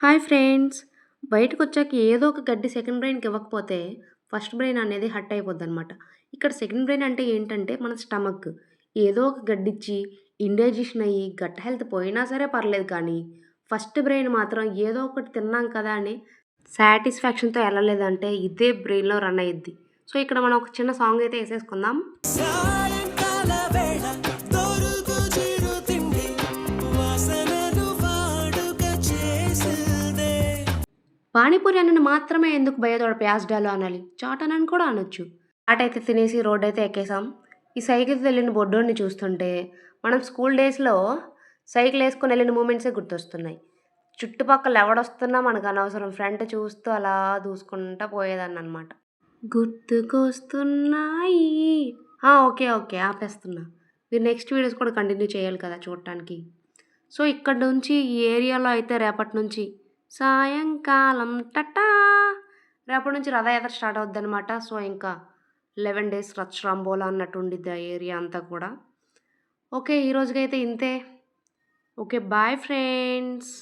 Hi friends. బయటకొచ్చాక ఏదో ఒక గడ్డి సెకండ్ బ్రెయిన్‌కి ఇవ్వకపోతే, ఫస్ట్ బ్రెయిన్ అనేది హర్ట్ అయిపోద్దనమాట. ఇక్కడ సెకండ్ బ్రెయిన్ అంటే ఏంటంటే, మన స్టమక్. ఏదో ఒక గడ్డిచ్చి, ఇండైజెషన్ అయ్యి, గట్ హెల్త్ పోయినా సరే పర్లేదు కానీ, ఫస్ట్ బ్రెయిన్ మాత్రం ఏదో ఒకటి తిన్నాం కదా అని సాటిస్ఫాక్షన్‌తో ఎళ్ళలేదంటే, ఇదే బ్రెయిన్‌లో రన్ అయ్యిద్ది. సో, ఇక్కడ మనం ఒక చిన్న సాంగ్ అయితే ఎసేసుకుందాం. సాయంకాల వేళ దొరుకు చిరు తిండి వాసనను వాడుక చేసిందే. పానీపూరి అన్నని మాత్రమే ఎందుకు భయ్యా ప్యాజ్ డాలో అనాలి. చాట్ అనని కూడా అనొచ్చు. చాటయితే తినేసి రోడ్డయితే ఎక్కేసాం. ఈ సైకిల్‌తో ఎళ్ళిన బొడ్డోడిని చూస్తుంటే, మనం స్కూల్ డేస్‌లో సైకిలేసుకొని ఎళ్ళిన మూమెంట్సే గుర్తొస్తున్నాయి. చుట్టుపక్కల ఎవడొస్తున్నా మనకనవసరం. ఫ్రంట్ చూస్తూ అలా దూసుకుంటా పోయేదాన్ననమాట. గుర్తుకొస్తున్నాయి. ఓకే. ఓకే. ఆపేస్తున్నా. మీరు నెక్స్ట్ వీడియోస్ కూడా కంటిన్యూ చేయాలి కదా చూడటానికి. సో, ఇక్కడి నుంచి ఈ ఏరియాలో అయితే రేపటి నుంచి సాయంకాలం టటా! రేపటి నుంచి రథయాత్ర స్టార్ట్ అవుద్దనమాట. సో, ఇంకా 11 డేస్ రచ్చరంబోలా అన్నట్టు ఉండిద్ది ఆ ఏరియా అంతా కూడా. ఓకే. ఈ రోజుకైతే ఇంతే. ఓకే. Bye friends.